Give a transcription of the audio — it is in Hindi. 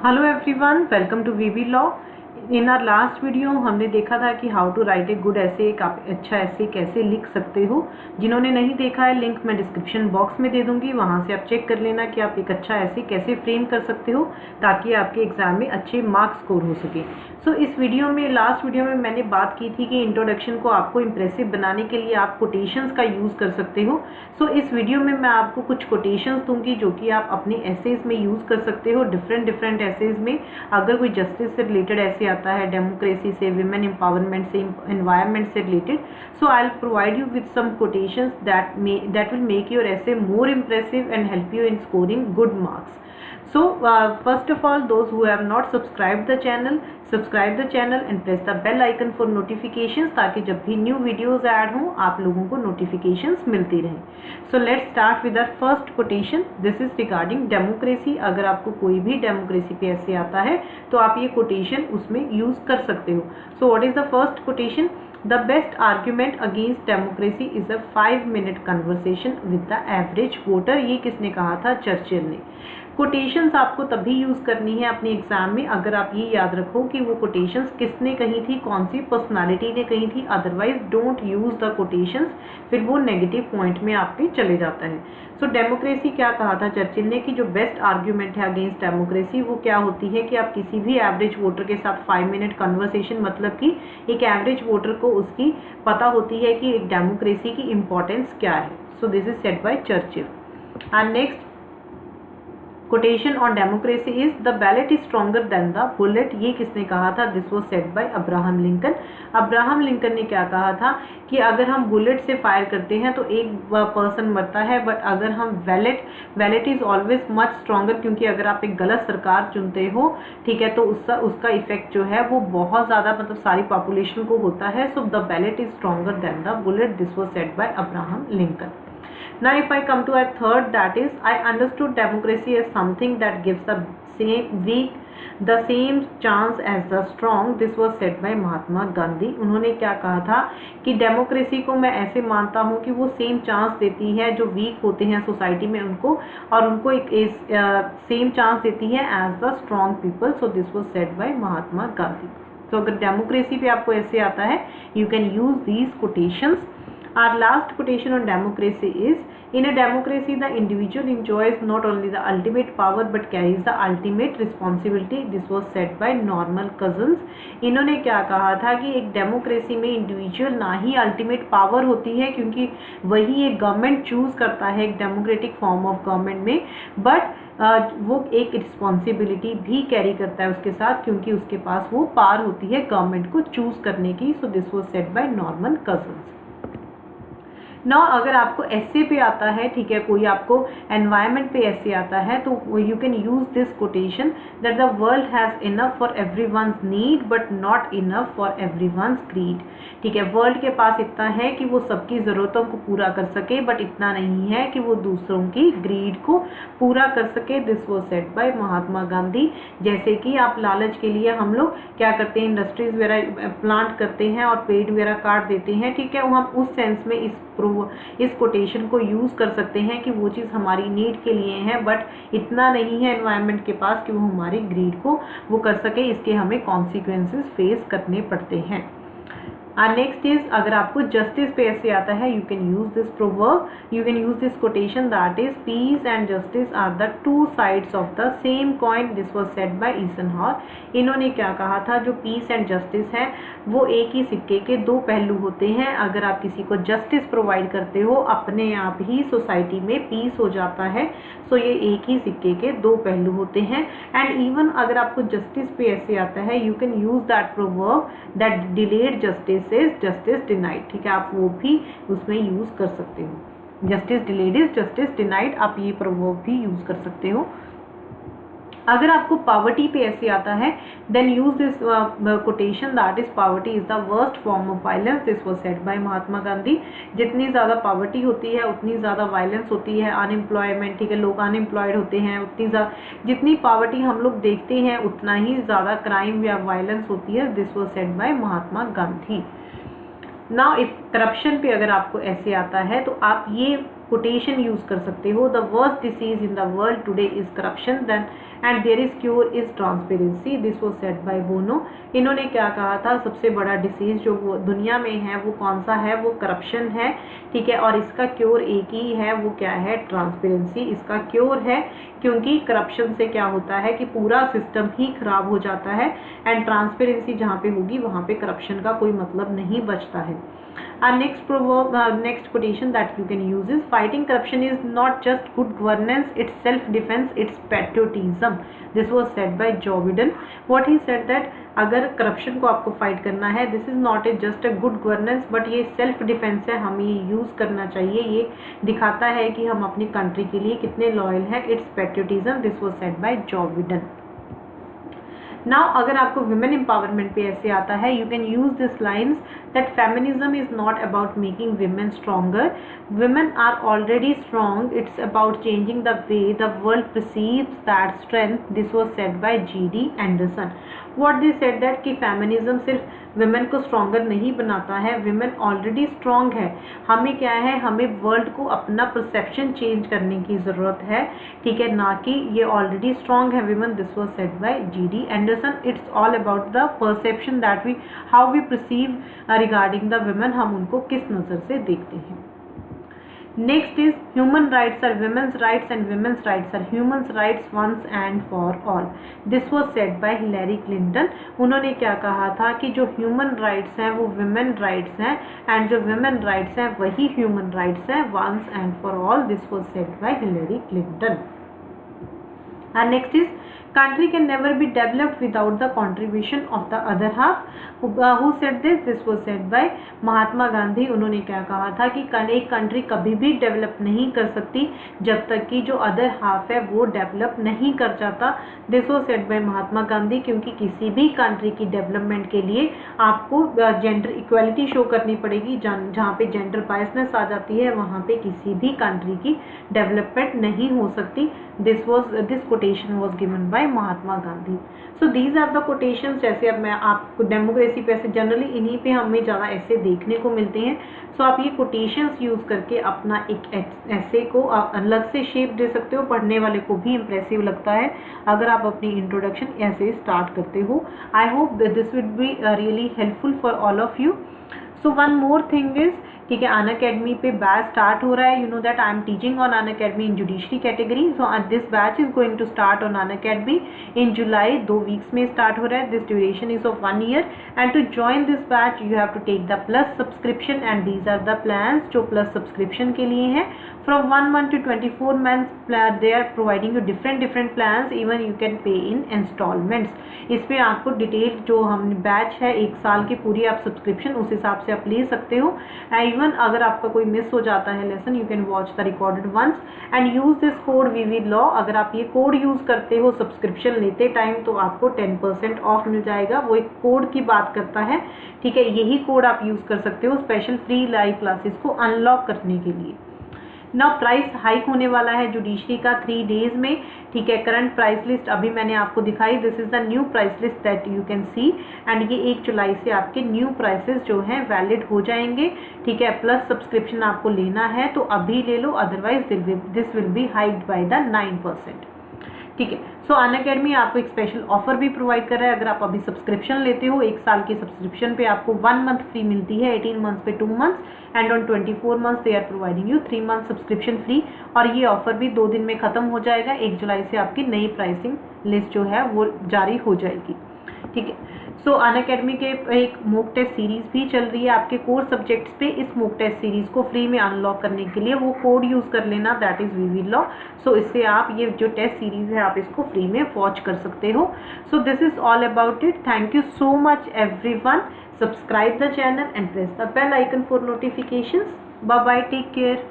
Hello everyone, welcome to VV law. In our last video हमने देखा था कि how to write a good essay, एक आप अच्छा ऐसे कैसे लिख सकते हो। जिन्होंने नहीं देखा है, लिंक मैं डिस्क्रिप्शन बॉक्स में दे दूंगी, वहां से आप चेक कर लेना कि आप एक अच्छा ऐसे कैसे फ्रेम कर सकते हो ताकि आपके एग्जाम में अच्छे मार्क्स स्कोर हो सके। सो इस वीडियो में, लास्ट वीडियो में मैंने बात की थी कि इंट्रोडक्शन को आपको इंप्रेसिव बनाने के लिए आप कोटेशंस का यूज़ कर सकते हो। सो इस वीडियो में मैं आपको कुछ कोटेशंस दूंगी जो कि आप अपने एसेज में यूज़ कर सकते हो, डिफरेंट एसेज में। अगर कोई जस्टिस से रिलेटेड ऐसे आता है, डेमोक्रेसी से, विमेन एम्पावरमेंट से, एनवायरनमेंट से related, so I will provide you with some quotations that will make your essay more impressive and help you in scoring good marks. So first of all, those who have not subscribed the channel, subscribe the channel and press the bell icon for notifications, ताकि जब भी न्यू वीडियोस ऐड हों आप लोगों को नोटिफिकेशंस मिलती रहें। So let's start with our first quotation. This is regarding democracy. अगर आपको कोई भी डेमोक्रेसी पे ऐसे आता है तो आप ये कोटेशन उसमें यूज कर सकते हो। So what is the first quotation? The best argument against democracy is a 5-minute conversation with the average voter। ये किसने कहा था? चर्चिल ने। कोटेशंस आपको तभी यूज़ करनी है अपने एग्जाम में अगर आप ये याद रखो कि वो कोटेशंस किसने कही थी, कौन सी पर्सनालिटी ने कही थी। Otherwise don't use the quotations, फिर वो नेगेटिव पॉइंट में आपके चले जाता है। सो डेमोक्रेसी क्या कहा था चर्चिल ने कि जो बेस्ट आर्ग्यूमेंट है अगेंस्ट डेमोक्रेसी वो क्या होती है कि आप किसी भी एवरेज वोटर के साथ 5 मिनट कन्वर्सेशन, मतलब कि एक एवरेज वोटर को उसकी पता होती है कि एक डेमोक्रेसी की इंपॉर्टेंस क्या है। सो this is said bye Churchill. And next quotation on democracy is the ballot is stronger than the bullet। ये किसने कहा था? This was said bye Abraham Lincoln. Abraham Lincoln ने क्या कहा था कि अगर हम बुलेट से फायर करते हैं तो एक पर्सन मरता है, बट अगर हम wallet is always much stronger, क्योंकि अगर आप एक गलत सरकार चुनते हो, ठीक है, तो उसका इफेक्ट जो है वो बहुत ज़्यादा, मतलब सारी पॉपुलेशन को होता है। So the ballot is stronger than the bullet. This was said bye Abraham Lincoln. Now if I come to a third, that is, I understood democracy as something that gives the weak the same chance as the strong। This was said by Mahatma Gandhi. उन्होंने क्या कहा था कि डेमोक्रेसी को मैं ऐसे मानता हूँ कि वो सेम चांस देती है जो वीक होते हैं सोसाइटी में उनको, और उनको एक सेम चांस देती है as the strong people. So this was said by Mahatma Gandhi. तो अगर डेमोक्रेसी पे आपको ऐसे आता है, you can use these quotations. Our last quotation on democracy is, in a democracy the individual enjoys not only the ultimate power but carries the ultimate responsibility। This was said by Norman Cousins। इन्होंने क्या कहा था कि एक डेमोक्रेसी में इंडिविजुअल ना ही अल्टीमेट पावर होती है, क्योंकि वही एक गवर्नमेंट चूज करता है एक डेमोक्रेटिक फॉर्म ऑफ गवर्नमेंट में, बट वो एक रिस्पॉन्सिबिलिटी भी कैरी करता है उसके साथ, क्योंकि उसके पास वो पावर होती है गवर्नमेंट को चूज करने की। सो this was said bye Norman cousins. ना अगर आपको ऐसे पे आता है, ठीक है, कोई आपको एनवायरनमेंट पे ऐसे आता है, तो you can use this quotation that the world has enough for everyone's need but not enough for everyone's greed. ठीक है, वर्ल्ड के पास इतना है कि वो सबकी ज़रूरतों को पूरा कर सके, बट इतना नहीं है कि वो दूसरों की ग्रीड को पूरा कर सके। This was said by Mahatma Gandhi. जैसे कि आप लालच के लिए हम लोग क्या करते हैं, इंडस्ट्रीज वगैरह प्लांट करते हैं और पेड़ वगैरह काट देते हैं, ठीक है, हम उस सेंस में इस कोटेशन को यूज कर सकते हैं कि वो चीज़ हमारी नीड के लिए है, बट इतना नहीं है एनवायरनमेंट के पास कि वो हमारी ग्रीड को वो कर सके, इसके हमें कॉन्सिक्वेंसेस फेस करने पड़ते हैं। नेक्स्ट इज, अगर आपको जस्टिस पे ऐसे आता है, you can use this proverb, you can use this quotation, that is peace and justice are the two sides of the same coin. This was said by Eisenhower. इन्होंने क्या कहा था, जो पीस एंड जस्टिस है वो एक ही सिक्के के दो पहलू होते हैं। अगर आप किसी को जस्टिस प्रोवाइड करते हो, अपने आप ही सोसाइटी में पीस हो जाता है। सो ये एक ही सिक्के के दो पहलू होते हैं। एंड इवन अगर आपको जस्टिस पे ऐसे आता है, you can use that proverb that delayed justice is justice denied. ठीक है, आप वो भी उसमें यूज कर सकते हो। Justice delayed is justice denied, आप ये प्रोवर्ब भी यूज कर सकते हो। अगर आपको पावर्टी पे ऐसे आता है, then use this quotation that is poverty is the worst form of violence. This was said by Mahatma Gandhi. जितनी ज़्यादा पावर्टी होती है उतनी ज़्यादा वायलेंस होती है, अनएम्प्लॉयमेंट, ठीक है, लोग अनएम्प्लॉयड होते हैं, उतनी ज़्यादा जितनी पावर्टी हम लोग देखते हैं उतना ही ज़्यादा क्राइम या वायलेंस होती है। This was said by Mahatma Gandhi. Now if corruption पे अगर आपको ऐसे आता है तो आप ये कोटेशन यूज कर सकते हो, the worst disease in the world today is corruption. Then and there is cure is transparency, this was said by Bono. इन्होंने क्या कहा था, सबसे बड़ा डिसीज जो वो दुनिया में है वो कौन सा है, वो करप्शन है, ठीक है, और इसका क्योर एक ही है, वो क्या है, ट्रांसपेरेंसी इसका क्योर है, क्योंकि करप्शन से क्या होता है कि पूरा सिस्टम ही खराब हो जाता है, एंड ट्रांसपेरेंसी जहाँ पे होगी वहाँ पे करप्शन का कोई मतलब नहीं बचता है। Our next quotation that you can use is, fighting corruption is not just good governance, it's self-defense, it's patriotism. This was said by Joe Biden. What he said that अगर करप्शन को आपको फाइट करना है, this is not just a good governance but ये सेल्फ डिफेंस है, हमें ये यूज़ करना चाहिए, ये दिखाता है कि हम अपनी कंट्री के लिए कितने लॉयल हैं, it's patriotism, this was said by Joe Biden. Now अगर आपको वुमेन एम्पावरमेंट पे ऐसे आता है, you can use this lines that feminism is not about making women stronger, women are already strong, it's about changing the way the world perceives that strength, this was said by G.D. Anderson. What they said that कि फेमिनिज्म सिर्फ विमेन को स्ट्रॉन्गर नहीं बनाता है, विमेन ऑलरेडी स्ट्रॉन्ग है, हमें क्या है, हमें वर्ल्ड को अपना परसेप्शन चेंज करने की ज़रूरत है, ठीक है, ना कि ये ऑलरेडी स्ट्रॉन्ग है women, this was said by G.D. Anderson. It's all about the perception that we how we perceive regarding the women, हम उनको किस नज़र से देखते हैं। Next is, human rights are women's rights and women's rights are human's rights once and for all. This was said by Hillary Clinton. उन्होंने क्या कहा था कि जो human rights हैं वो women rights हैं, and जो women rights हैं वही human rights हैं once and for all. This was said by Hillary Clinton. And next is, country can never be developed without the contribution of the other half. Who said this? This was said by Mahatma Gandhi. उन्होंने क्या कहा था कि एक कंट्री कभी भी डेवलप नहीं कर सकती जब तक कि जो अदर हाफ है वो डेवलप नहीं कर जाता। This was said by Mahatma Gandhi, क्योंकि किसी भी कंट्री की डेवलपमेंट के लिए आपको जेंडर इक्वालिटी शो करनी पड़ेगी, जहाँ पे जेंडर बायसनेस आ जाती है वहाँ पे किसी भी कंट्री की डेवलपमेंट नहीं हो सकती। This quotation was given by Mahatma Gandhi. So these are the quotations. जैसे अब मैं आपको डेमोक्रेसी पे ऐसे जनरली इन्हीं पे हमें ज़्यादा ऐसे देखने को मिलते हैं। सो आप ये कोटेशंस यूज़ करके अपना एक ऐसे को अलग से शेप दे सकते हो, पढ़ने वाले को भी इम्प्रेसिव लगता है अगर आप अपनी इंट्रोडक्शन ऐसे स्टार्ट करते हो। I hope this would be really helpful for all of you. So one more thing is, ठीक है, अनअकैडमी पे बैच स्टार्ट हो रहा है। You know that I am teaching on Unacademy in judiciary category. So this batch is going to start on Unacademy in July. 2 weeks में स्टार्ट हो रहा है। This duration is of 1 year and to join this batch you have to take the plus subscription and these are the plans जो प्लस सब्सक्रिप्शन के लिए हैं। From 1 month to 24 months they are providing you different plans, even you can pay in installments। इस पे आपको डिटेल जो हम बैच है 1 साल की पूरी आप सब्सक्रिप्शन उस हिसाब से आप ले सकते हो। इवन अगर आपका कोई मिस हो जाता है lesson, you can watch the recorded ones and use this code VV law. अगर आप ये कोड यूज करते हो सब्सक्रिप्शन लेते टाइम तो आपको 10% ऑफ मिल जाएगा। वो एक कोड की बात करता है, ठीक है, यही कोड आप यूज कर सकते हो स्पेशल फ्री लाइव क्लासेस को अनलॉक करने के लिए। नाउ प्राइस हाइक होने वाला है जुडिशरी का 3 days में, ठीक है। करंट प्राइस लिस्ट अभी मैंने आपको दिखाई, this is the new price list that you can see and ये 1 जुलाई से आपके न्यू प्राइसेस जो हैं वैलिड हो जाएंगे, ठीक है। प्लस सब्सक्रिप्शन आपको लेना है तो अभी ले लो, otherwise this will be hiked by the 9%, ठीक है। सो अनअकैडमी आपको एक स्पेशल ऑफर भी प्रोवाइड कर रहा है। अगर आप अभी सब्सक्रिप्शन लेते हो 1 साल की सब्सक्रिप्शन पे आपको 1 month फ्री मिलती है, 18 months पे 2 months and on 24 months they are providing you 3 month subscription free. और ये ऑफर भी 2 दिन में खत्म हो जाएगा। 1 जुलाई से आपकी नई प्राइसिंग लिस्ट जो है वो जारी हो जाएगी, ठीक है। सो अनअकैडमी के एक मॉक टेस्ट सीरीज भी चल रही है आपके कोर सब्जेक्ट्स पे। इस मॉक टेस्ट सीरीज को फ्री में अनलॉक करने के लिए वो कोड यूज कर लेना, दैट इज वीवी लॉ। सो इससे आप ये जो टेस्ट सीरीज है आप इसको फ्री में वॉच कर सकते हो। So this is all about it. Thank you so much everyone. Subscribe the channel and press the bell icon for notifications. Bye bye, take care.